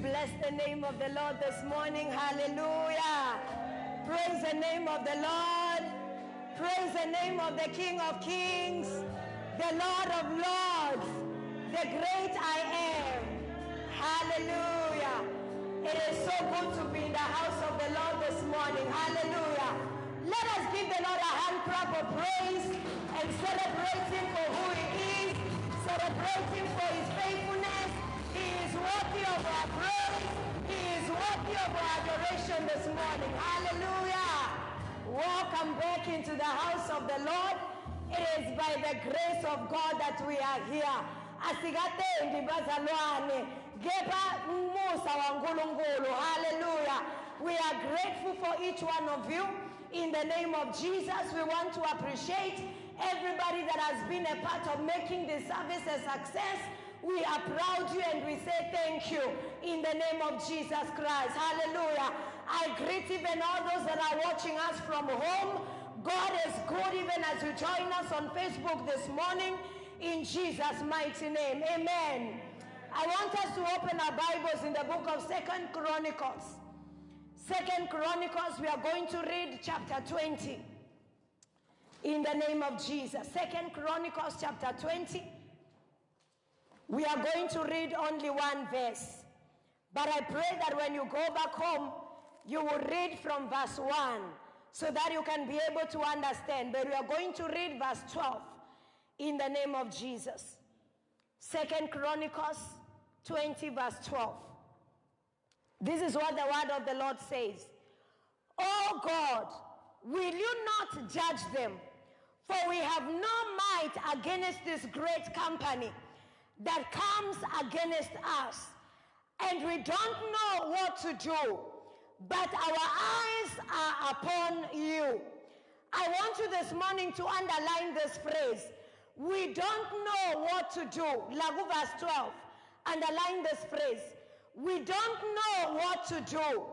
bless the name of the Lord this morning. Hallelujah. Praise the name of the Lord. Praise the name of the King of Kings, the Lord of Lords, the great I am. Hallelujah. It is so good to be in the house of the Lord this morning. Hallelujah. Let us give the Lord a hand clap of praise and celebrate him for who he is, celebrate him for his faithfulness. He is worthy of our praise. He is worthy of our adoration this morning. Hallelujah. Welcome back into the house of the Lord. It is by the grace of God that we are here. Asigatendi bazalwane, geba umusa wa nkulunkulu. Hallelujah. We are grateful for each one of you. In the name of Jesus, we want to appreciate everybody that has been a part of making this service a success. We applaud you and we say thank you in the name of Jesus Christ. Hallelujah. I greet even all those that are watching us from home. God is good even as you join us on Facebook this morning in Jesus' mighty name. Amen. I want us to open our Bibles in the book of 2 Chronicles. 2 Chronicles, we are going to read chapter 20 in the name of Jesus. 2 Chronicles chapter 20. We are going to read only one verse. But I pray that when you go back home, you will read from verse 1 so that you can be able to understand. But we are going to read verse 12 in the name of Jesus. 2 Chronicles 20 verse 12. This is what the word of the Lord says. Oh God, will you not judge them? For we have no might against this great company that comes against us, and we don't know what to do, but our eyes are upon you. I want you this morning to underline this phrase. We don't know what to do. Lagu verse 12. Underline this phrase. We don't know what to do,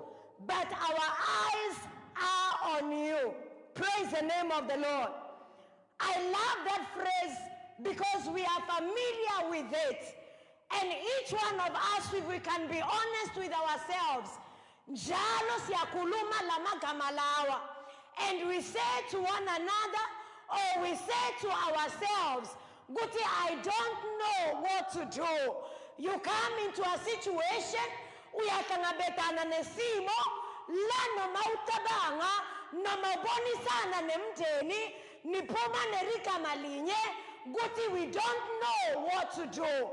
but our eyes are on you. Praise the name of the Lord. I love that phrase because we are familiar with it. And each one of us, if we can be honest with ourselves, njalo siyakhuluma lamagama lawa, and we say to one another, or we say to ourselves, Guti, I don't know what to do. You come into a situation, uyahlangabezana nesimo, la noma ucabanga, noma ubonisana nemndeni, niphuma nerigama linye, Guti, we don't know what to do.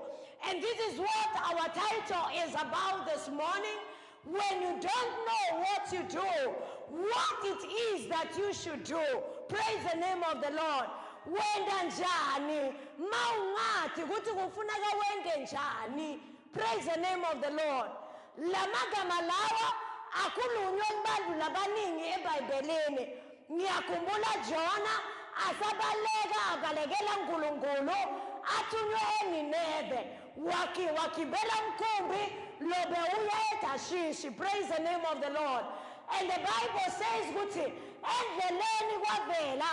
And this is what our title is about this morning. When you don't know what to do, what it is that you should do. Praise the name of the Lord. Wenda njani, maungathi kuthi kufuneka wende njani. Praise the name of the Lord. Lamagama lawa akhulunywa kubantu labaningi eBhayibhelini. Ngiyakhumbula Jona asabaleka abalekela uNkulunkulu athunywe eNineve wakibela umkhumbi lobe uya eTashishi. Praise the name of the Lord. And the Bible says ukuthi endleleni kwavela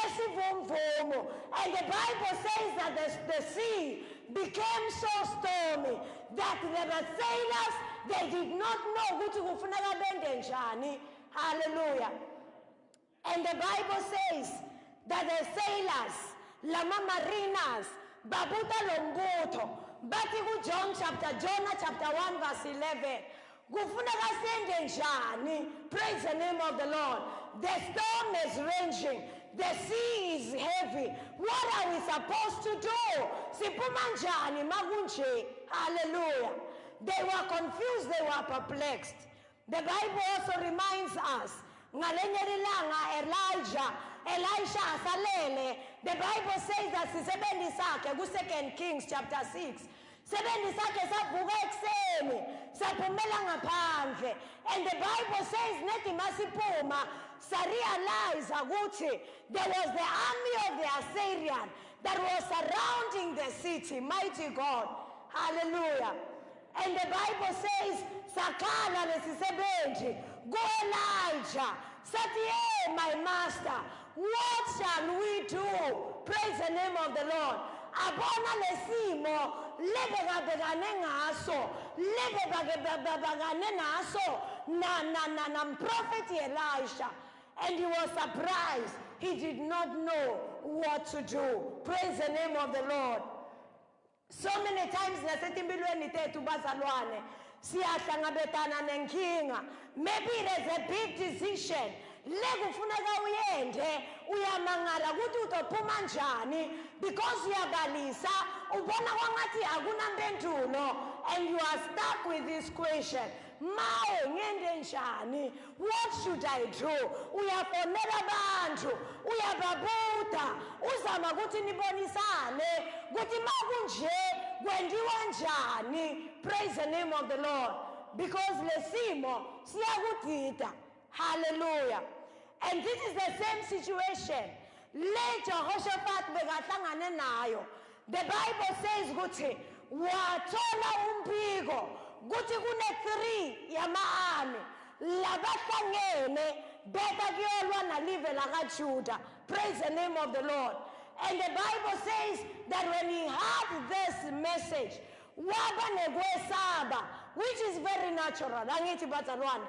esivumvumu, and the Bible says that the sea became so stormy that the sailors, they did not know ukuthi kufuneka bende njani. Hallelujah. And the Bible says that the sailors, lama mariners, babuta lombutho, bathi Jonah chapter 1 verse 11, kufuneka sende njani. Praise the name of the Lord. The storm is raging, the sea is heavy. What are we supposed to do? Siphuma njani makunje? Hallelujah. They were confused, they were perplexed. The Bible also reminds us, Elisha asalele. The Bible says that sisebenzi sakhe ku 2 Kings chapter 6. Sebenzi sakhe savuka ekseni, saphumela ngaphandle. And the Bible says nethi masiphuma sarealize ukuthi there was the army of the Assyrian that was surrounding the city. Mighty God. Hallelujah. And the Bible says sakhala lesisebenzi go Elijah. Said, hey, my master, what shall we do? Praise the name of the Lord. Abona lesimo lebekabekane ngaso lebebekabekane ngaso na prophet Elisha, and he was surprised. He did not know what to do. Praise the name of the Lord. So many times nasetimpilweni tethu bazalwane siyahlangabetana nenkinga. Maybe there's a big decision lekufuneka uyende, uyamangala ukuthi utophuma njani because uyabalisa ubona kwangathi akunampendulo, and you are stuck with this question. Mawe ngende njani? What should I do? Uyafonela abantu, uyababuta, uzama ukuthi nibonisane ukuthi makunje kwendiwa njani. Praise the name of the Lord, because lesimo siyakudida. Hallelujah. And this is the same situation later Jehoshaphat bekahlangane nayo. The Bible says ukuthi wathola umbiko ukuthi kune 3 yama-army labahlangene beka kuyolwa nalive lakaJuda. Praise the name of the Lord. And the Bible says that when he heard this message, waba nekwesaba, which is very natural. Angithi bazalwane,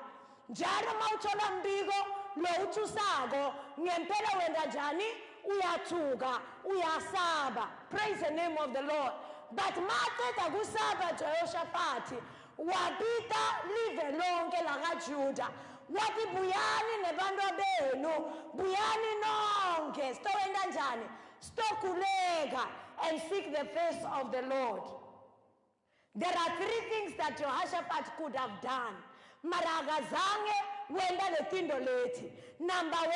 njalo mawuthola umbiko lo uthusako ngempela wenda njani, uyathuka, uyasaba. Praise the name of the Lord. But maqeda kusaba Jehoshaphat wabita live lonke lakaJuda, wathi buyani nebantu benu, buyani nonke, sitowenda njani, sitokhuleka, and seek the face of the Lord. There are 3 things that Jehoshaphat could have done. Mara akazange wenda letindo lethi. Number 1,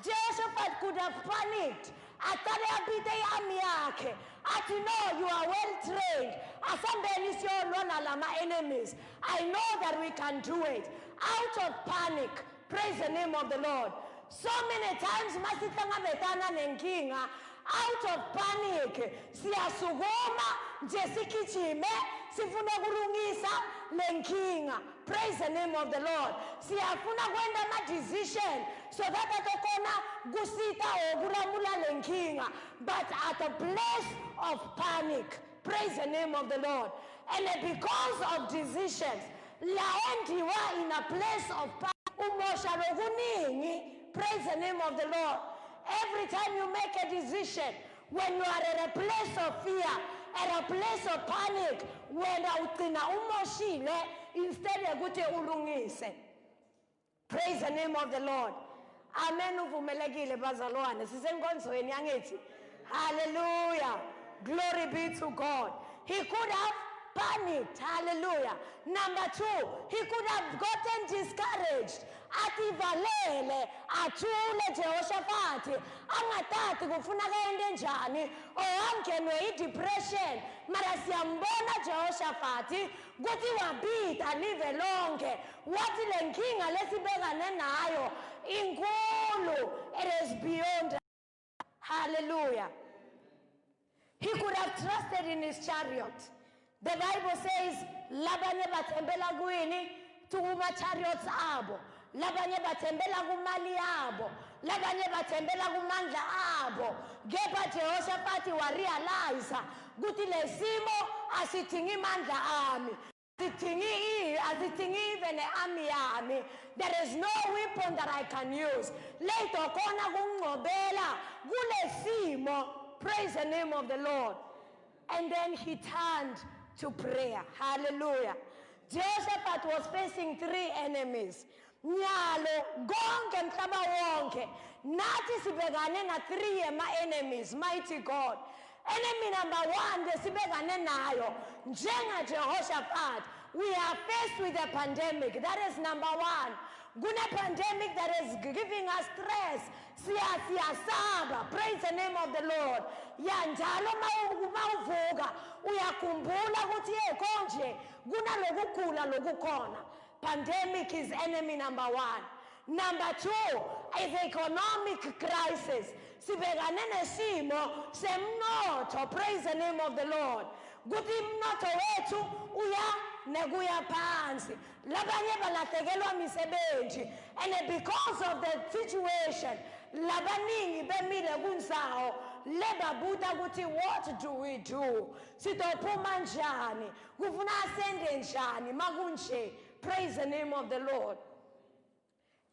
Jehoshaphat could have panicked. Atale apite army yakhe. Ati no, you are well trained. Asambeni siyolwana lama enemies. I know that we can do it. Out of panic. Praise the name of the Lord. So many times masihlangabetana nenkinga, out of panic siyasukuma nje sikijime sifuna kulungisa lenkinga. Praise the name of the Lord. Siyafuna kwenda ama decision so that atokona kusita okulamula lenkinga, but at a place of panic. Praise the name of the Lord. And because of decisions, laendiwa in a place of panic, umosha lokuningi. Praise the name of the Lord. Every time you make a decision, when you are at a place of fear, at a place of panic, when utina umoshile instead yokuthi ulungise. Praise the name of the Lord. Amen. Uvumelekile bazalwane. Sisenkonzweni yangithi. Hallelujah. Glory be to God. He could have panicked. Hallelujah. Number 2, he could have gotten discouraged. Ativalele athule Jehoshaphat angatati kufuna kaende njani oangenwe i-depression, mara siyambona Jehoshaphat kuthi wabita live lonke wathi lenkinga lesibekane nayo inkulu, it is beyond. Hallelujah. He could have trusted in his chariot. The Bible says labanye bathembela kwini tukuma chariots abo, labanye bathembela kumali yabo, labanye bathembela kumandla abo. Kepha Jehoshaphat warealize ukuthi lesimo asithingi mandla ami, asithingi even army yami. There is no weapon that I can use. Later kona kungqobela kulesimo. Praise the name of the Lord. And then he turned to prayer. Hallelujah. Jehoshaphat was facing 3 enemies. Nyalo gonke mhlaba wonke nathi sibekane na 3 yema enemies. Mighty God. Enemy number 1 lesibekane nayo njenga Jehoshaphat, we are faced with a pandemic. That is number 1. Guna pandemic that is giving us stress. Siyasaba. Praise the name of the Lord. Ya njalo mawuvuka uyakumbula ukuthi konje kuna lokukula lokukhona. Pandemic is enemy number 1. Number 2 is economic crisis. Sibekane nesimo semnotho. Praise the name of the Lord. Kuthi mnotho wethu nekuya phansi, labanye balahlekelwa misebenzi, and because of the situation labaningi bemile kunsaho lebabuta ukuthi what do we do, sitophuma njani, kufuna asende njani makunje. Praise the name of the Lord.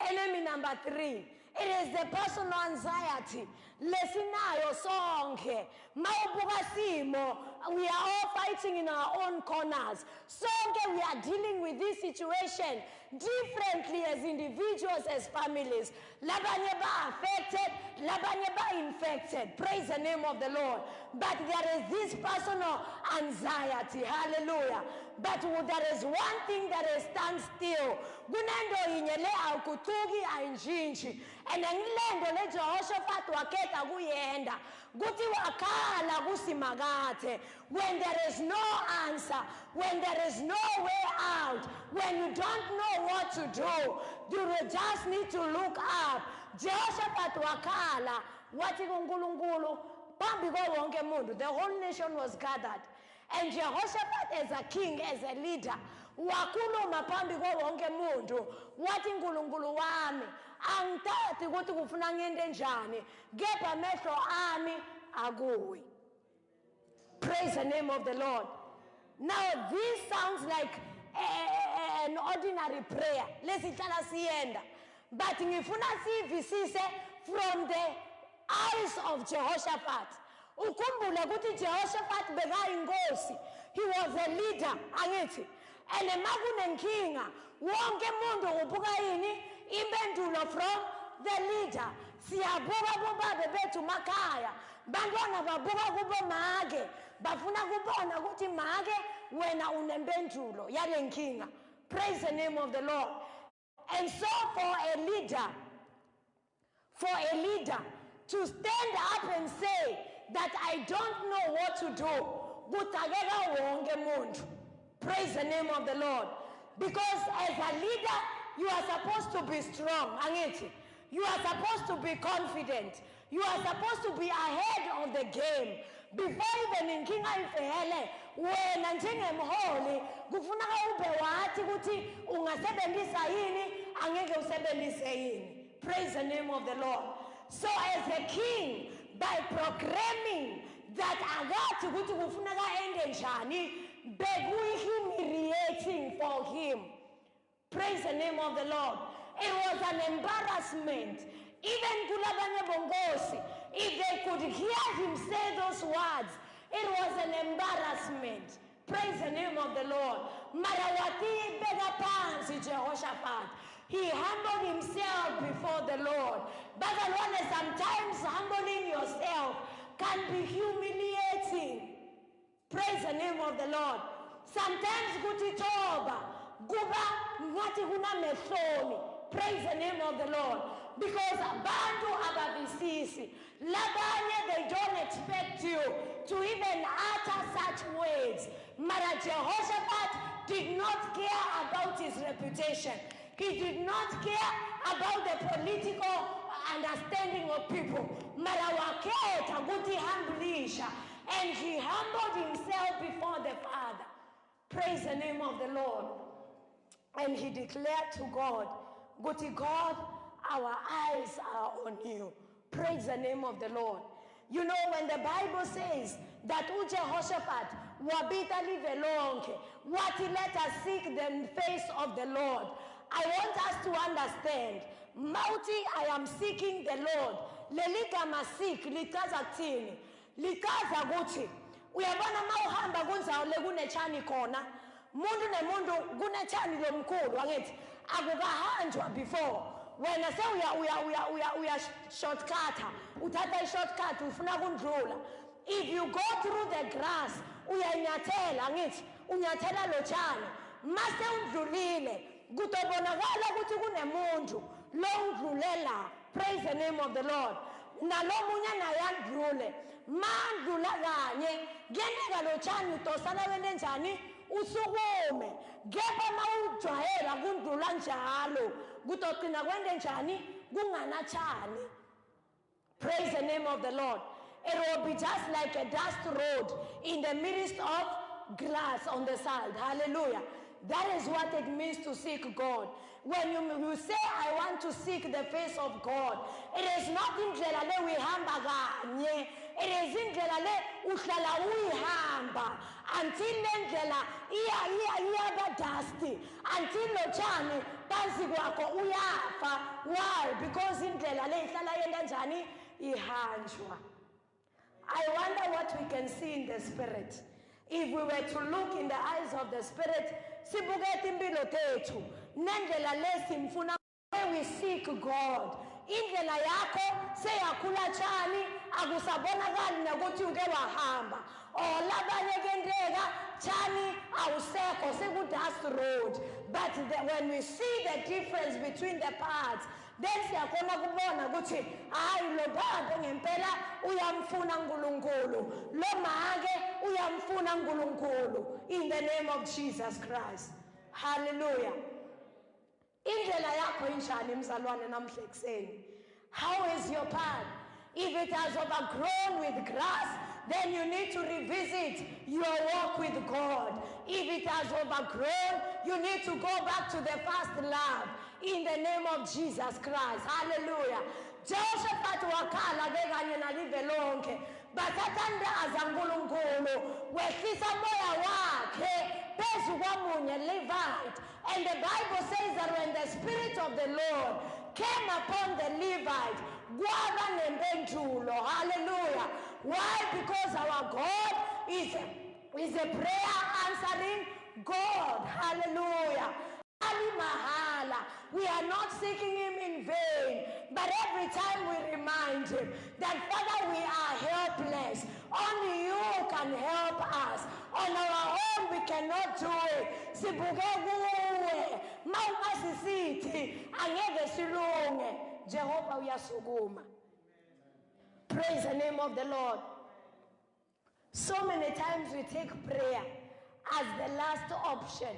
Enemy number 3, it is the personal anxiety. Lesinayo sonke. Mawubuka simo, we are all fighting in our own corners. Sonke, we are dealing with this situation differently as individuals, as families. Labanye ba affected, labanye ba infected. Praise the name of the Lord. But there is this personal anxiety. Hallelujah. But there is one thing that stands still. Kunendo inyele akutugi ainjinji. And ngilendo le Jehoshaphat waketa kuyenda. Guti wakala kusimagate. When there is no answer, when there is no way out, when you don't know what to do, you will just need to look up. Jehoshaphat wakala wati kunkulunkulu phambi ko wonke umuntu. The whole nation was gathered. And Jehoshaphat as a king, as a leader, wakhuluma phambi ko wonke umuntu wathi nkulunkulu wami angithathi ukuthi kufuna ngente njani, kepha amehlo ami akuwe. Praise the name of the Lord. Now this sounds like an ordinary prayer. Lesihlala siyenda. But ngifuna sivisise from the eyes of Jehoshaphat. Ukhumbule ukuthi Jehoshaphat bekayinkosi. He was a leader, angithi. And makunenkinga, wonke umuntu ubuka yini impendulo from the leader. Siyabuka kubabe bethu makhaya. Bantwana babuka kubo make. Bafuna kubona ukuthi make wena unempendulo yale nkinga. Praise the name of the Lord. And so for a leader to stand up and say that I don't know what to do, kutakeka wonke umuntu. Praise the name of the Lord. Because as a leader, you are supposed to be strong. Angithi. You are supposed to be confident. You are supposed to be ahead of the game. Before even inkinga ifehele, wena njengemholi kufuneka ube wathi ukuthi ungasebenzisa yini, angeke usebenzise yini. Praise the name of the Lord. So as a king, by proclaiming that akathi ukuthi kufuneka ende njani, humiliating for him. Praise the name of the Lord. It was an embarrassment. Even kulabanye bongosi, if they could hear him say those words, it was an embarrassment. Praise the name of the Lord. Marawati bega pansi Jehoshaphat. He humbled himself before the Lord. But sometimes humbling yourself can be humiliating. Praise the name of the Lord. Sometimes kutitoba, guba ngati kuna mehloni. Praise the name of the Lord. Because abantu abavisisi, labanye, they don't expect you to even utter such words. Mara Jehoshaphat did not care about his reputation. He did not care about the political understanding of people. Mara waketa guti humbilisha. And he humbled himself before the Father. Praise the name of the Lord. And he declared to God, Guti God, our eyes are on you. Praise the name of the Lord. You know, when the Bible says that Jehoshaphat wabitali velonke, what he let us seek the face of the Lord. I want us to understand, Mauti, I am seeking the Lord. Lelika masik, likaza tini. Likaza guti. Uyabona mauhamba kunza ole kunechani kona. Mundu ne mundu kunechani lo mkulu. Wangithi, akukahanjwa before. When I say we are shortcutter, uthatha shortcut ufuna kundlula. If you go through the grass, uyanyathela ngithi, unyathela lo tshani. Mase undlulile, kutobonakala ukuthi kunemuntu lo undlulela. Praise the name of the Lord. Nalomunye naye andlule. Mandlula kanye, kuyenzeka lo tshani utosana wende njani? Usukume. Kepha mawujwayela kundlula njalo. Kutogcina kwende njani? Kunganatshani. Praise the name of the Lord. It will be just like a dust road in the midst of grass on the side. Hallelujah. That is what it means to seek God. When you say, I want to seek the face of God, it is not indlela le uyihamba kanye. It is indlela le uhlala uyihamba until lendlela iyaba dusty, until lo tshani phansi kwakho uyafa. Why? Because indlela le ihlala yenda njani ihanjwa. I wonder what we can see in the spirit. If we were to look in the eyes of the spirit, sibukete impilo tethu nendlela lesimfuna, when we seek God, indlela yakho seyakhula tshani, akusabonakali nokuthi uke wahamba. Or labanye kendeka tshani awusekho seku-dust road. But when we see the difference between the parts, then siyakhona kubona ukuthi hayi lo baba ngempela uyamfuna uNkulunkulu, lo make uyamfuna uNkulunkulu, in the name of Jesus Christ. Hallelujah. Indlela yakho injani mzalwane namhla ekseni? How is your path? If it has overgrown with grass, then you need to revisit your walk with God. If it has overgrown, you need to go back to the first love, in the name of Jesus Christ. Hallelujah. Jehoshaphat wakhala ke kanye nalive lonke, bathathandaza uNkulunkulu, wehlisa moya wakhe phezu kwamunye Levite. And the Bible says that when the Spirit of the Lord came upon the Levite, kwaba nempendulo. Hallelujah. Why? Because our God is a prayer answering God. Hallelujah. Mahala. We are not seeking him in vain, but every time we remind him that, Father, we are helpless. Only you can help us. On our own, we cannot do it. Sibuke kuwe, mawungasisithi angeke silunge. Jehovah uyasukuma. Praise the name of the Lord. So many times we take prayer as the last option.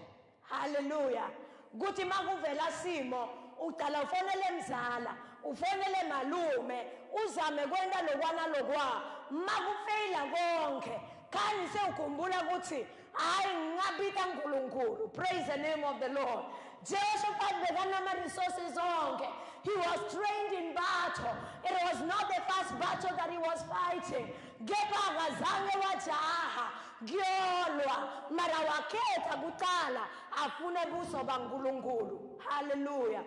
Hallelujah. Guthi makuvela simo uqala ufonele mzala, ufonele malume, uzame kwenda lokwana lokwa, makufeyila konke khani sewukhumbula ukuthi hayi ngingabita uNkulunkulu. Praise the name of the Lord. Jehoshaphat bekanama resources onke. He was trained in battle. It was not the first battle that he was fighting. Kepha akazange wajaha gyolwa, mara wakhetha kuqala afune buso baNkulunkulu. Hallelujah.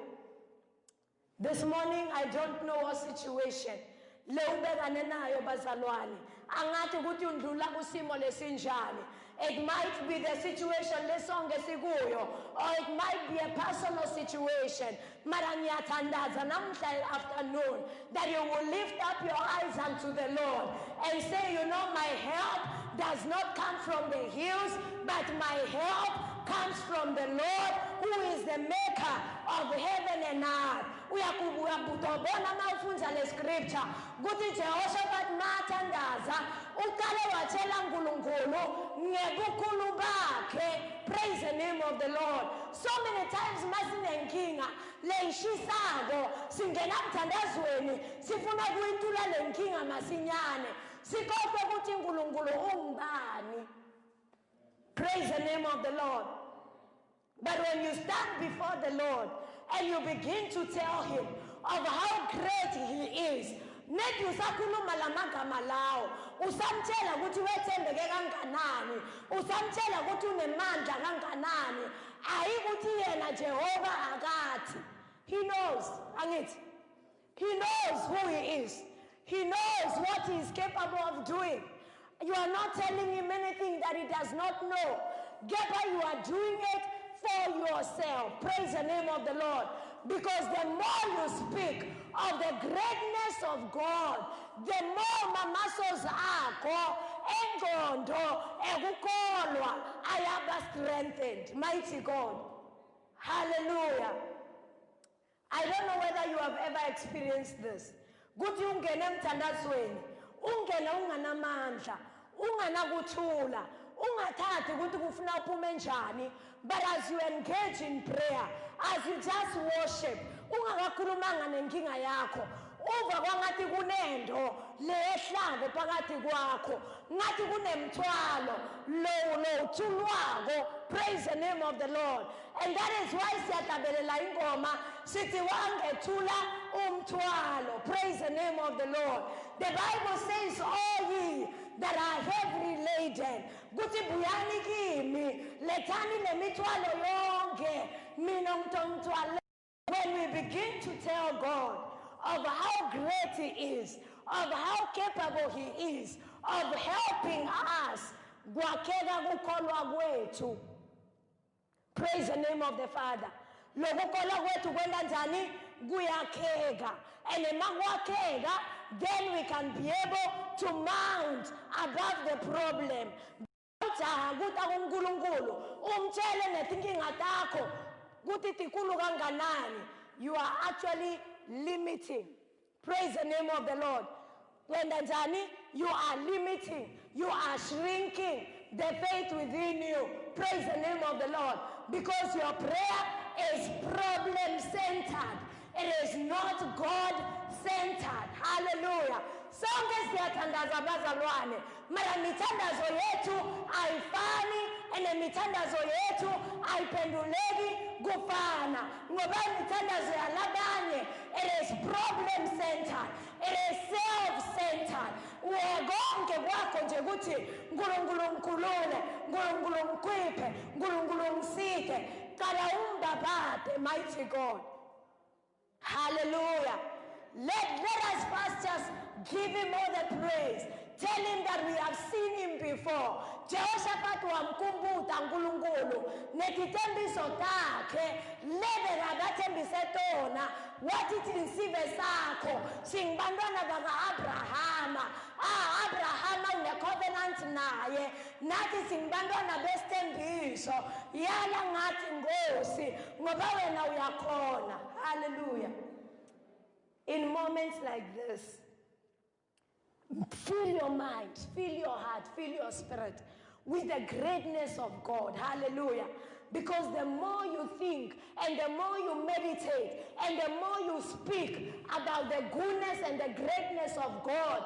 This morning I don't know what situation le ubekane nayo bazalwane, angathi ukuthi undlula kusimo lesinjani. It might be the situation lesonke sikuyo, or it might be a personal situation. Mara ngiyathandaza namhla afternoon that you will lift up your eyes unto the Lord and say, you know, my help does not come from the hills, but my help comes from the Lord, who is the maker of heaven and earth. Uyakubona mawufunza le scripture kuthi Jehoshaphat mathandaza uqale watshela uNkulunkulu ngebukhulu bakhe. Praise the name of the Lord. So many times masinenkinga leishisako singena emthandazweni sifuna kuyintula lenkinga masinyane sikhohlwe ukuthi uNkulunkulu ungubani. Praise the name of the Lord. But when you stand before the Lord and you begin to tell him of how great he is, nethi usakhuluma lamagama lawo, usamtshela ukuthi wethembeke kanganani, usamtshela ukuthi unemandla kanganani, ayikuthi yena Jehova akathi. He knows, angithi. He knows who he is. He knows what he is capable of doing. You are not telling him anything that he does not know. Gepa, you are doing it for yourself. Praise the name of the Lord. Because the more you speak of the greatness of God, the more mamasos akho engqondo ekukholwa ayaba strengthened. Mighty God. Hallelujah. I don't know whether you have ever experienced this. Kuthi ungene emthandazweni, ungene unganamandla, unganakuthula, ungathathi ukuthi kufuna uphume njani. But as you engage in prayer, as you just worship, ungakakhulumanga nenkinga yakho, uva kwangathi kunendo lehlazo phakathi kwakho ngathi kunemthwalo lo thulwako. Praise the name of the Lord. And that is why siyatabelela ingoma sithi wangethula umthwalo. Praise the name of the Lord. The Bible says, all ye that are heavily laden, kuthi buyani kimi lethani lemithwalo yonke mina ngithwala. When we begin to tell God of how great He is, of how capable He is, of helping us, kwakheka kukholwa kwethu. Praise the name of the Father. Lokukholwa kwethu kwenda njani kuyakheka. And emakwakeka, then we can be able to mount above the problem. Ujaha kuta kuNkulunkulu umtshele nezinkinga takho kuthi tikulu kanganani. You are actually limiting. Praise the name of the Lord. Kwenda njani, you are limiting, you are shrinking the faith within you. Praise the name of the Lord. Because your prayer is problem-centered. It is not God-centered. Hallelujah. Sonke siyathandaza bazalwane, mara mithandazo yetu ayifani ene mithandazo yetu ayiphenduleki kufana. Ngoba mithandazo yalabanye, it is problem-centered. It is self-centered. Konke kwakho nje kuthi uNkulunkulu ngikhulule, uNkulunkulu ngikhiphe, uNkulunkulu ngisike. Qala umbabade, mighty God. Hallelujah. Let us first just give Him all the praise. Tell Him that we have seen Him before. Jehoshaphat wamkhumbuza uNkulunkulu netithembiso takhe lebe akathembise tona wathi insive sakho singibantwana baka-Abrahama. Abrahama une-covenant naye, nathi singibantwana besithembiso. Yala ngathi Nkosi ngoba wena uyakhona. Hallelujah. In moments like this, fill your mind, fill your heart, fill your spirit with the greatness of God. Hallelujah. Because the more you think and the more you meditate and the more you speak about the goodness and the greatness of God,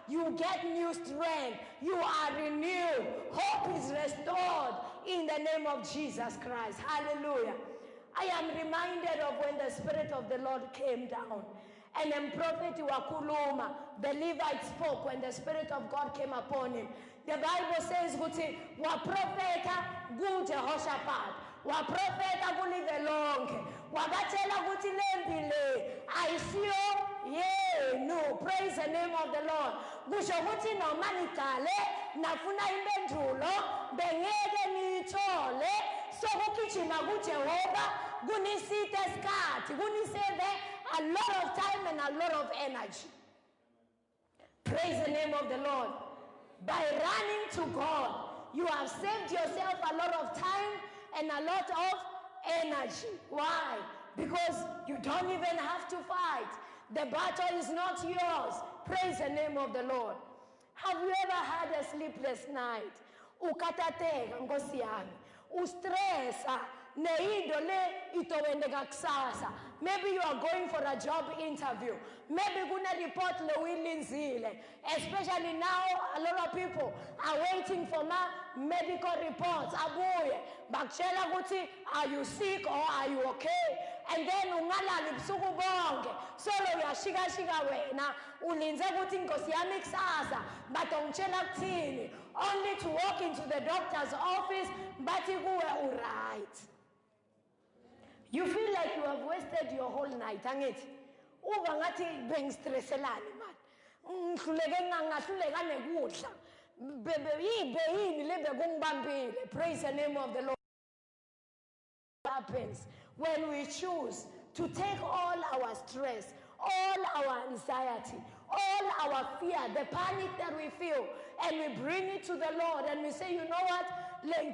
you get new strength. You are renewed. Hope is restored in the name of Jesus Christ. Hallelujah. I am reminded of when the Spirit of the Lord came down. And then Prophet Wakuluma, the Levite, spoke when the Spirit of God came upon him. The Bible says, wa profeta gu Jehoshaphat, wa profeta kulive lonke, wagatela guti lembile, aisio yenu. Praise the name of the Lord. Gusho guti no manitale, nafuna imbendulo, bengege nichole, so kukichima kuJehova, gunisite skati, guniseve a lot of time and a lot of energy. Praise the name of the Lord. By running to God, you have saved yourself a lot of time and a lot of energy. Why? Because you don't even have to fight. The battle is not yours. Praise the name of the Lord. Have you ever had a sleepless night? Ukatateka nkosi yami. Ustresa. Maybe you are going for a job interview. Maybe kuna report le, especially now a lot of people are waiting for my medical reports. Abuye, bakchela guti, are you sick or are you okay? And then ungalali busuku bonke. Solo uyashika wena, ulinze guti nkosi yami kusasa, but ongchela kuthini. Only to walk into the doctor's office, but kuwe alright. You feel like you have wasted your whole night, angithi? Uba ngathi bengistresselani man. Ngihluleke ngahluleka nekudla. Yini lebe kungibambile. Praise the name of the Lord. What happens when we choose to take all our stress, all our anxiety, all our fear, the panic that we feel, and we bring it to the Lord and we say, you know what? There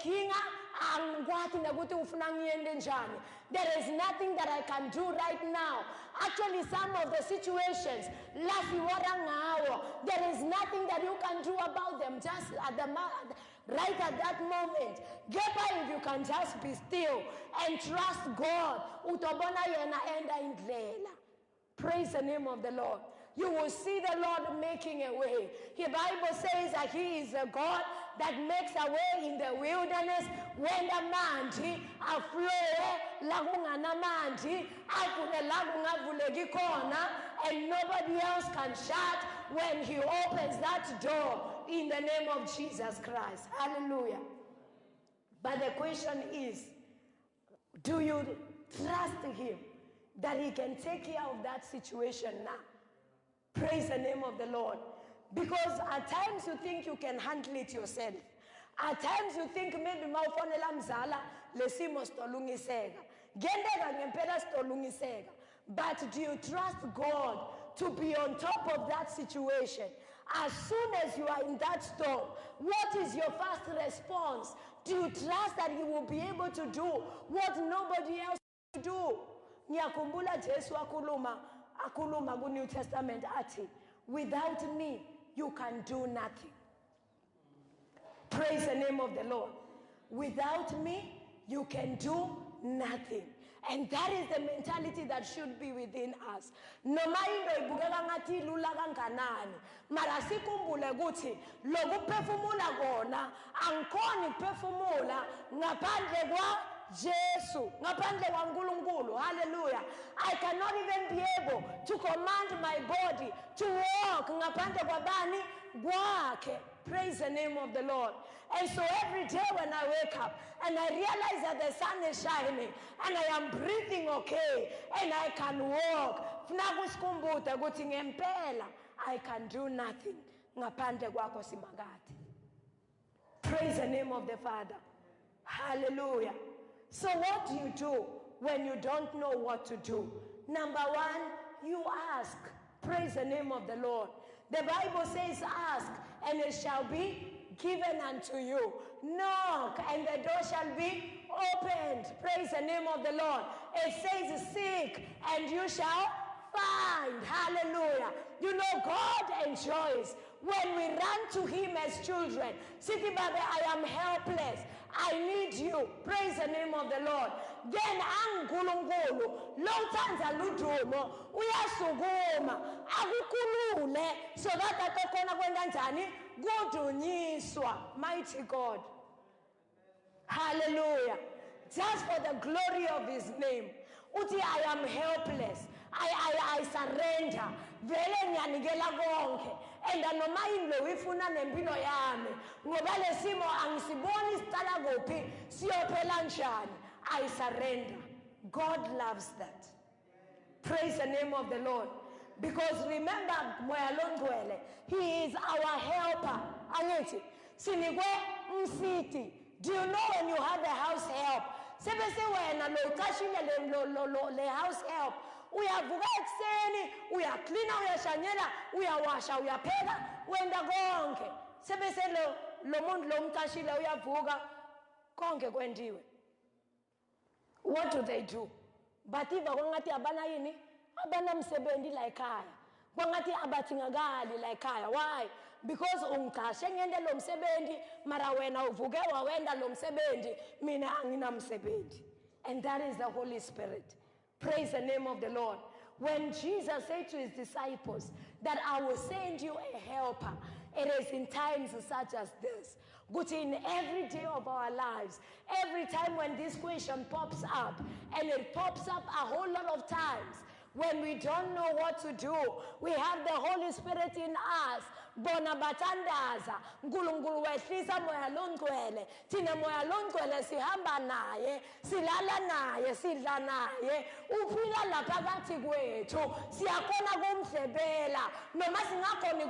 is nothing that I can do right now. Actually, some of the situations, there is nothing that you can do about them just right at that moment. If you can just be still and trust God, utobona yena enda indlela. Praise the name of the Lord. You will see the Lord making a way. The Bible says that he is a God that makes a way in the wilderness when the manti aflowe la kunganamanti avule la kungavuleki khona, and nobody else can shut when he opens that door in the name of Jesus Christ. Hallelujah. But the question is, do you trust him that he can take care of that situation now? Praise the name of the Lord. Because at times you think you can handle it yourself. At times you think maybe mawufonela mzala lesimo stolungiseka. Gendeka ngempela stolungiseka. But do you trust God to be on top of that situation? As soon as you are in that storm, what is your first response? Do you trust that he will be able to do what nobody else can do? Ngiyakumbula Jesu akuluma ku New Testament athi, without me you can do nothing. Praise the name of the Lord. Without me you can do nothing. And that is the mentality that should be within us. Noma into ibukeka ngathi lula kanganani, mara sikhumbule ukuthi lokuphefumula kona angikhoni ukuphefumula ngaphandle kwa Jesu, ngaphandle kwa uNkulunkulu. Hallelujah. I cannot even be able to command my body to walk ngaphandle kwa bani kwakhe. Praise the name of the Lord. And so every day when I wake up and I realize that the sun is shining and I am breathing okay and I can walk, I can do nothing ngaphandle kwakho simakade. Praise the name of the Father. Hallelujah. So what do you do when you don't know what to do? Number one, you ask. Praise the name of the Lord. The Bible says, ask and it shall be given unto you. Knock and the door shall be opened. Praise the name of the Lord. It says, seek and you shall find. Hallelujah. You know, God enjoys when we run to him as children. Siti Baba, I am helpless. I need you. Praise the name of the Lord. Then angulunkulu lothanza ludumo uyasukuma akukulule so that atakhona kwenda njani kudunyiswa. Mighty God. Hallelujah. Just for the glory of his name. Uti, I am helpless. I surrender. Vele ngiyanikela konke. And noma indlo uyifuna nempilo yami ngoba lesimo angisiboni isicala kuphi siyophela njani. I surrender. God loves that. Praise the name of the Lord. Because remember, Moya Longwele, he is our helper. Angithi sinikwe umsiti. Do you know when you have a house help? Sebese wena lo uqashile le house help. Uyavuka ekseni, uyaklina, uyashanyela, uyawasha, uyapheka, wenda konke. Sebese lo muntu lo umqashile uyavuka konke kwendiwe. What do they do? Bativa kwangathi abana yini? Abana msebenzi la ekhaya. Kwangathi abathingakali la ekhaya. Why? Because umqashe ngende lo msebenzi mara wena uvuke wawenda lo msebenzi mina angina msebenzi. And that is the Holy Spirit. Praise the name of the Lord. When Jesus said to his disciples that I will send you a helper, it is in times such as this. But in every day of our lives, every time when this question pops up, and it pops up a whole lot of times, when we don't know what to do, we have the Holy Spirit in us. Bona batandaza, nkulunkulu wehlisa moya longcwele, thina moya longcwele sihamba naye, silala naye, sidla naye, uphila lapha phakathi kwethu, siyakhona kumhlebela, noma singakhona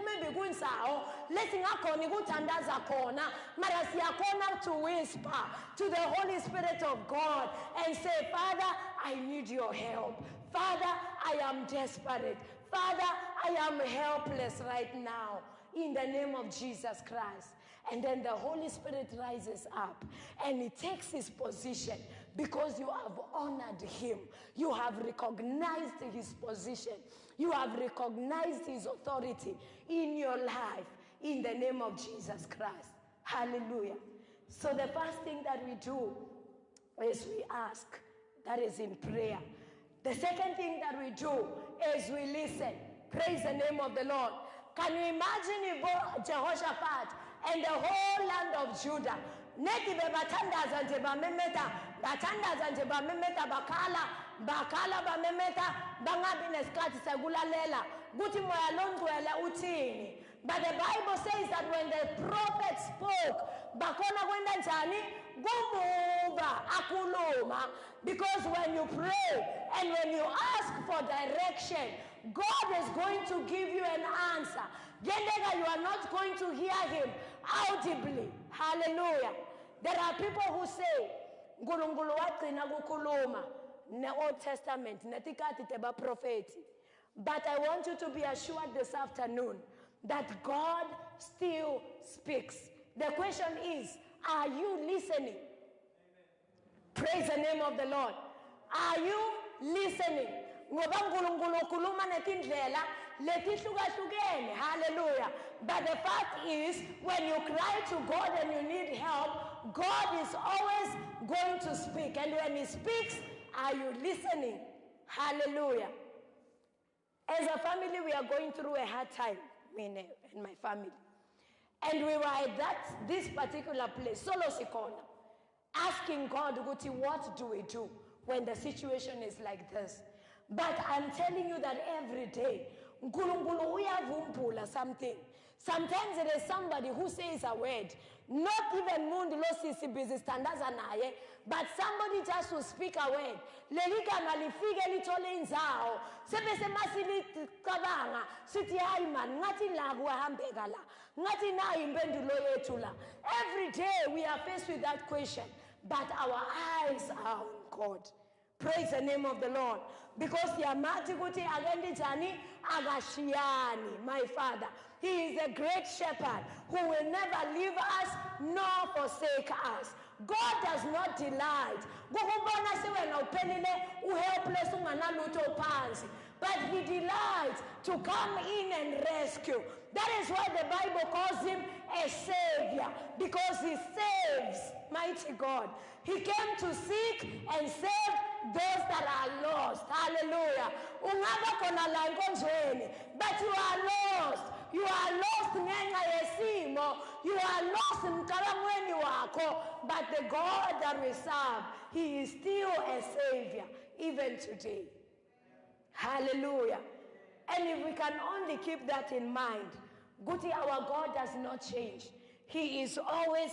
maybe kunsawo, lesingakhona ukuthandaza khona, mara siyakhona to whisper to the Holy Spirit of God and say, Father, I need your help. Father, I am desperate. Father, I am helpless right now in the name of Jesus Christ. And then the Holy Spirit rises up and he takes his position because you have honored him. You have recognized his position. You have recognized his authority in your life in the name of Jesus Christ. Hallelujah. So the first thing that we do is we ask. That is in prayer. The second thing that we do is we listen. Praise the name of the Lord. Can you imagine if Jehoshaphat and the whole land of Judah, neti bebathandaza nje bamemeta, bathandaza nje bamemeta bakhala bamemeta, bangabi nesikhathi sekulalela kuthi moya longcwele uthini. But the Bible says that when the prophet spoke, bakona kwenda njani? Kumuva akuluma. Because when you pray and when you ask for direction, God is going to give you an answer. Gendega, you are not going to hear him audibly. Hallelujah. There are people who say, Ngulungulu wagcina kukhuluma ne Old Testament, netikati teba propheti. But I want you to be assured this afternoon that God still speaks. The question is, are you listening? Praise the name of the Lord. Are you listening? Ngoba uNkulunkulu ukhuluma netindlela letihlukahlukene. Hallelujah. But the fact is, when you cry to God and you need help, God is always going to speak. And when he speaks, are you listening? Hallelujah. As a family, we are going through a hard time, me and my family. And we were at this particular place, Solo Sikona, asking God, what do we do when the situation is like this? But I'm telling you that every day, Nkulunkulu uyavumbula something. Sometimes there is somebody who says a word, not even mundi lo sisi busy standards naye, but somebody just will speak a word. Leligama lifike lithole inzawo. Sebese masilicabanga sithi hayi man ngathi la kuhambeka la. Ngathi nayi impendulo yethu la. Every day we are faced with that question, but our eyes are on God. Praise the name of the Lord. Because yamathi kuthi akendi njani akashiyani, my Father. He is a great shepherd who will never leave us nor forsake us. God does not delight. But he delights to come in and rescue. That is why the Bible calls him a savior, because he saves, mighty God. He came to seek and save those that are lost. Hallelujah. But you are lost. You are lost ngenxa yesimo. You are lost mcabangweni wakho. But the God that we serve, he is still a savior even today. Hallelujah. And if we can only keep that in mind, Guti, our God does not change. He is always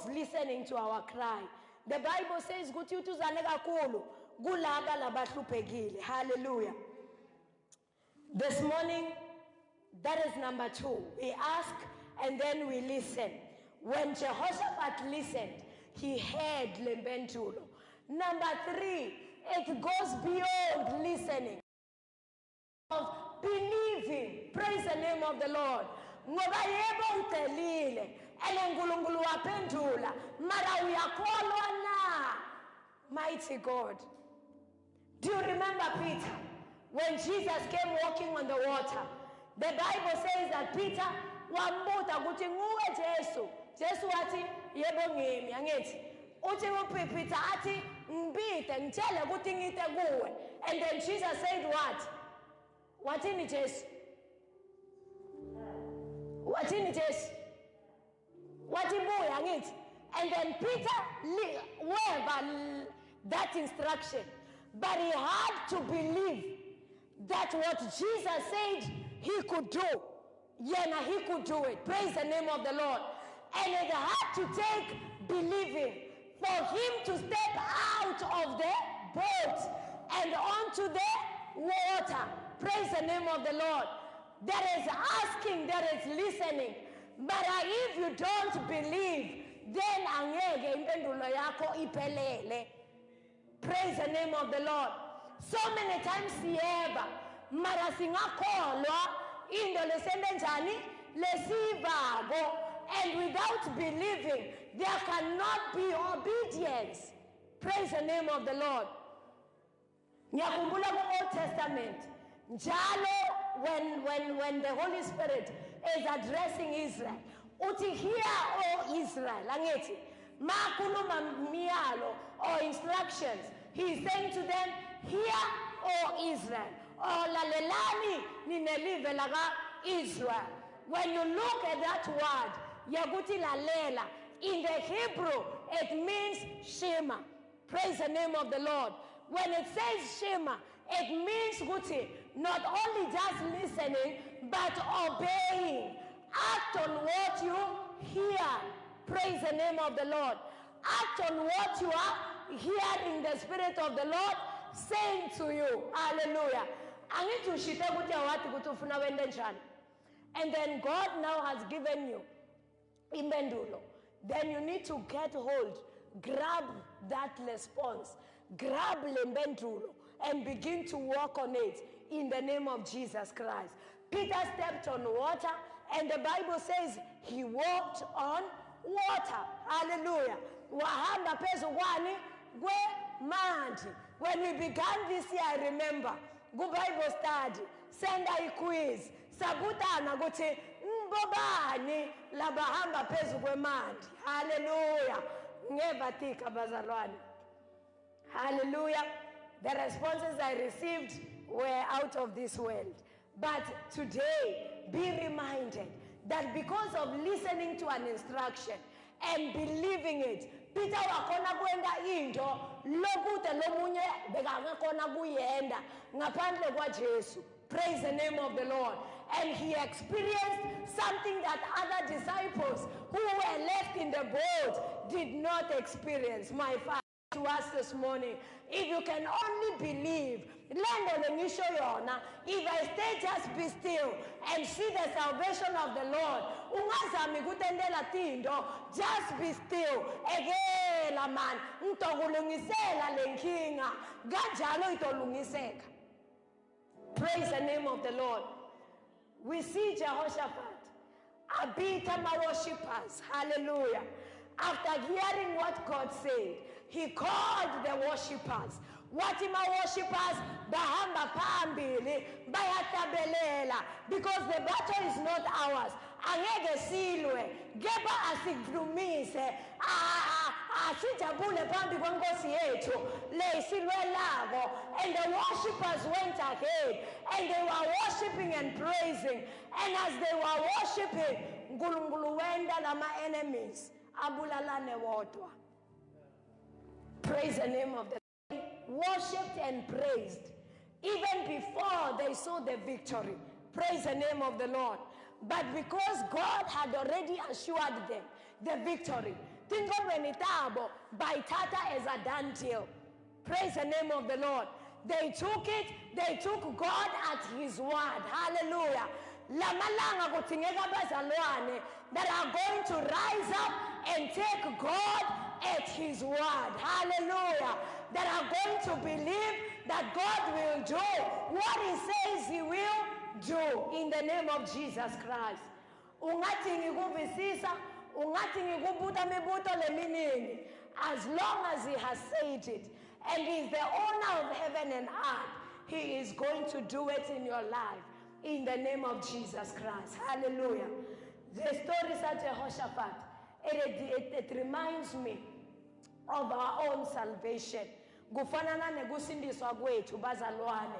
listening to our cry. The Bible says, Guti utuzane kakhulu kulaba labahluphekile. Hallelujah. This morning, that is number 2. We ask and then we listen. When Jehoshaphat listened, he heard lempendulo. Number 3, it goes beyond listening. Of believing. Praise the name of the Lord. Ngoba yebo utelile ele nkulunkulu waphendula mara uyakholwa na. Mighty God. Do you remember Peter? When Jesus came walking on the water, the Bible says that Peter wambuta ukuthi nguwe Jesu. Jesu wathi yebo ngimi, angithi. Uthi Peter athi ngibite ngitshele ukuthi ngite kuwe. And then Jesus said what? Wathini Jesu? Wathini Jesu? Wathi buya angithi. And then Peter went that instruction. But he had to believe that what Jesus said he could do, yena he could do it. Praise the name of the Lord. And it had to take believing for him to step out of the boat and onto the water. Praise the name of the Lord. There is asking, there is listening. But if you don't believe, then angeke impendulo yakho iphelele. Praise the name of the Lord. So many times siyeba mara singakholwa into lesende njani lesivako, and without believing there cannot be obedience. Praise the name of the Lord. Ngiyakhumbula ku-Old Testament njalo when the Holy Spirit is addressing Israel uthi hear, O Israel, angithi makhuluma miyalo or instructions, he is saying to them, hear, olalelani ninelive laka Israel. When you look at that word, yaguti lalela, in the Hebrew, it means Shema. Praise the name of the Lord. When it says Shema, it means guti, not only just listening, but obeying. Act on what you hear. Praise the name of the Lord. Act on what you are hearing the Spirit of the Lord saying to you. Hallelujah. And then God now has given you impendulo. Then you need to get hold, grab that response, grab impendulo, and begin to walk on it in the name of Jesus Christ. Peter stepped on water, and the Bible says he walked on water. Hallelujah. Wahamba phezu kwani kwemanzi. When we began this year, I remember, go Bible study, send a quiz, sabutana ukuthi ngobani labahamba phezu kwemanzi. Hallelujah. Ngevatika bazalwane. Hallelujah. The responses I received were out of this world. But today, be reminded that because of listening to an instruction and believing it, Peter wakona kwenda into lokude lomunye bekangakona kuyenda ngaphandle kwa Jesu. Praise the name of the Lord. And he experienced something that other disciples who were left in the boat did not experience. My Father, to us this morning, if you can only believe, land on the mission, if I stay, just be still and see the salvation of the Lord. Just be still. Praise the name of the Lord. We see Jehoshaphat, Abitama worshippers. Hallelujah. After hearing what God said, he called the worshippers. Watima worshippers, bahamba pambili, bayatabelela, because the battle is not ours. Angeke silwe, geba asiglumise, asijabule pambi kwenkosi yethu, le silwe labo. And the worshippers went ahead, and they were worshiping and praising. And as they were worshiping, ngulungulu wenda lama enemies, abulalane wodwa. Praise the name of the Lord. Worshipped and praised even before they saw the victory. Praise the name of the Lord. But because God had already assured them the victory, by Tata as a done deal. Praise the name of the Lord. They took it, they took God at his word. Hallelujah. Lamalanga kutingeka bazalwane that are going to rise up and take God at his word. Hallelujah. That are going to believe that God will do what he says he will do in the name of Jesus Christ. Ungathi ngikuvisisa, ungathi ngikubuta mibuto leminingi, as long as he has said it and he is the owner of heaven and earth, he is going to do it in your life in the name of Jesus Christ. Hallelujah. The stories of Jehoshaphat, it reminds me of our own salvation. Gufanana negusindiswa kwethu bazalwane.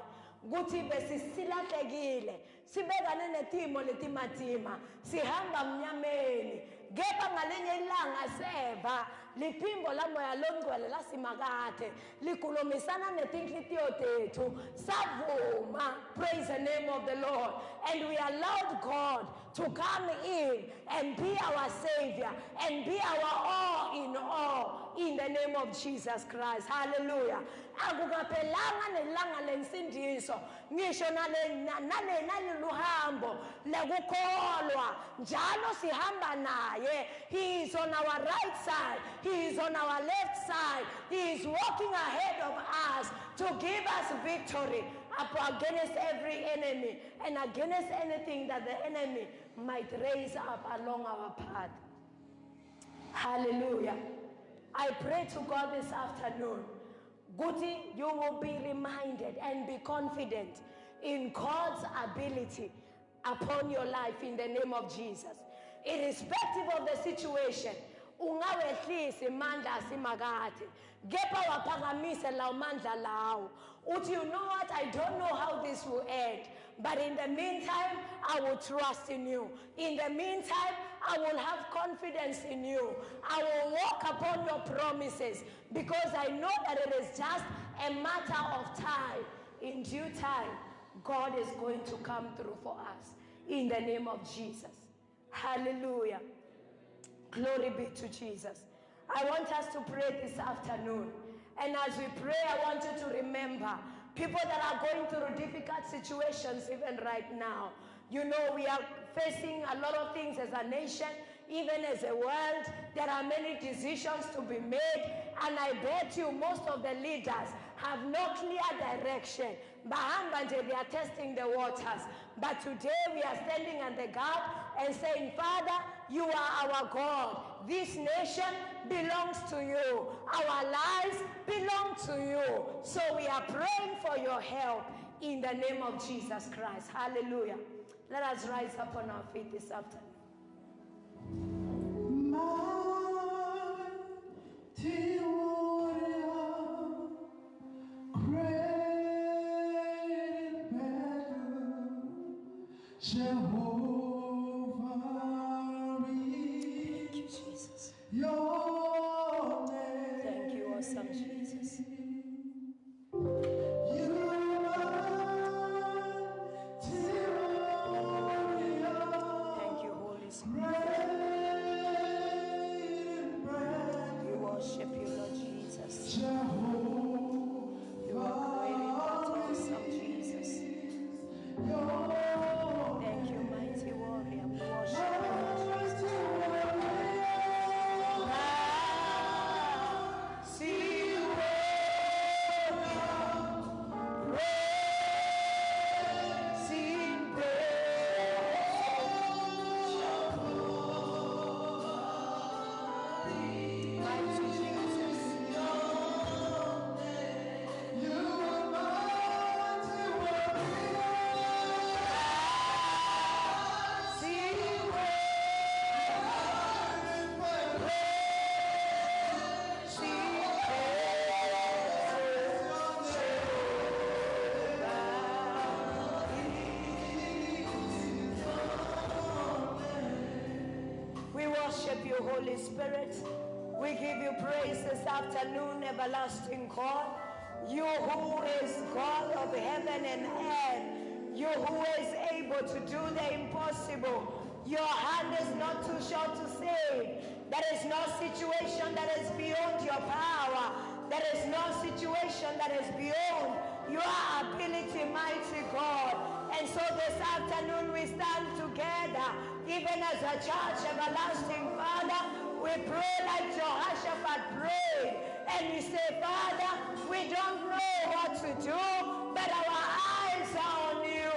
Guthi besisilahlekile, sibekane netimo letimatima, sihamba mnyameni, kepha ngalinye ilanga seva liphimbo lamoya longcwele lasimakade likhulumisana netinhlitiyo tethu savuma. Praise the name of the Lord. And we allowed God to come in and be our Savior and be our all in all in the name of Jesus Christ. Hallelujah. Akukaphelanga nelanga lensindiso ngisho naloluhambo lekukholwa njalo sihamba naye. He is on our right side, he is on our left side, he is walking ahead of us to give us victory against every enemy and against anything that the enemy might raise up along our path. Hallelujah. I pray to God this afternoon, Guti, you will be reminded and be confident in God's ability upon your life in the name of Jesus. Irrespective of the situation, ungawehlisa imandla asimakade kepha waphakamisa lawo mandla lawo uthi you know what, I don't know how this will end, but in the meantime I will trust in you. In the meantime I will have confidence in you. I will walk upon your promises because I know that it is just a matter of time. In due time God is going to come through for us in the name of Jesus. Hallelujah. Glory be to Jesus. I want us to pray this afternoon. And as we pray, I want you to remember people that are going through difficult situations even right now. You know, we are facing a lot of things as a nation, even as a world. There are many decisions to be made, and I bet you most of the leaders have no clear direction. Bahambanje, they are testing the waters. But today we are standing in the gap and saying, Father, you are our God. This nation belongs to you. Our lives belong to you. So we are praying for your help in the name of Jesus Christ. Hallelujah. Let us rise up on our feet this afternoon. Mighty warrior, great in battle, Jehovah Thank you, Jesus. your name. Thank you, awesome Jesus. Thank you, Holy Spirit. We worship you, Lord Jesus. You are great in battle, awesome Jesus. Thank you, mighty warrior. We worship you, Lord Jesus. Holy Spirit, we give you praise this afternoon, everlasting God. You who is God of heaven and earth, you who is able to do the impossible. Your hand is not too short to save. There is no situation that is beyond your power. There is no situation that is beyond your ability, mighty God. And so this afternoon we stand together, even as a church, everlasting Father. We pray like Jehoshaphat prayed, and we say, Father, we don't know what to do, but our eyes are on you.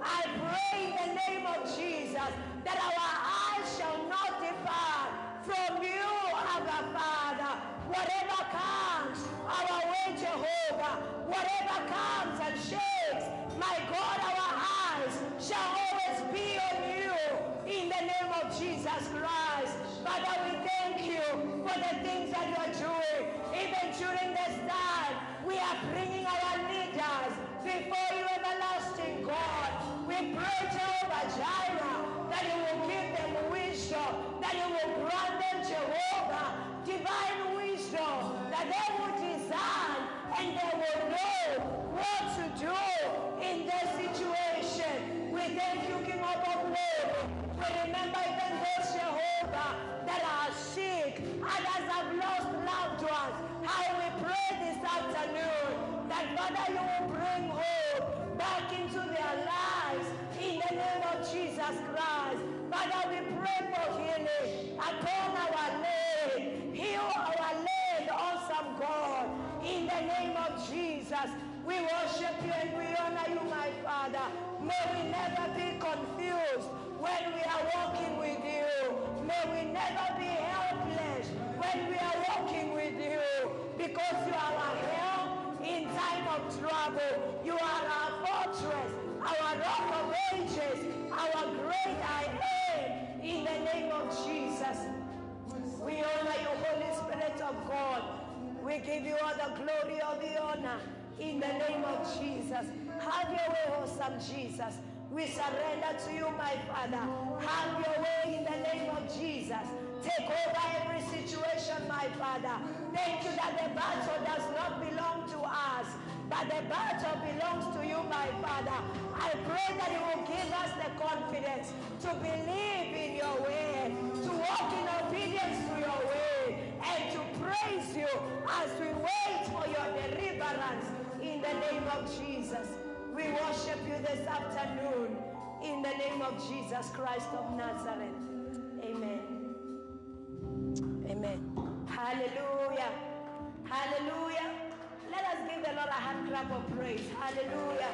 I pray in the name of Jesus that our eyes shall not depart from you, our Father. Whatever comes our way, Jehovah, whatever comes and shakes, my God, our eyes shall always be on you in the name of Jesus Christ. Father, we thank you for the things that you are doing. Even during this time, we are bringing our leaders before you, everlasting God. We pray, Jehovah Jireh, that you will give them wisdom, that you will grant them, Jehovah, divine wisdom, that they will design and they will know what to do in this situation. We thank you, King of glory. We remember even those, Jehovah, that are sick. Others have lost loved ones. How we pray this afternoon that, Father, you will bring hope back into their lives in the name of Jesus Christ. Father, we pray for healing upon our land. Heal our land, awesome God, in the name of Jesus. We worship you and we honor you, my Father. May we never be confused when we are walking with you. May we never be helpless when we are walking with you, because you are our help in time of trouble. You are our fortress, our rock of ages, our great I am, in the name of Jesus. We honor you, Holy Spirit of God. We give you all the glory, all the honor in the name of Jesus. Have your way, awesome Jesus. We surrender to you, my Father. Have your way in the name of Jesus. Take over every situation, my Father. Thank you that the battle does not belong to us, but the battle belongs to you, my Father. I pray that you will give us the confidence to believe in your way, to walk in obedience to your way, and to praise you as we wait for your deliverance in the name of Jesus. We worship you this afternoon in the name of Jesus Christ of Nazareth. Amen. Amen. Hallelujah. Hallelujah. Let us give the Lord a hand clap of praise. Hallelujah.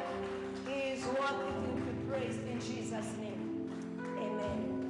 He is worthy to be praised in Jesus' name. Amen.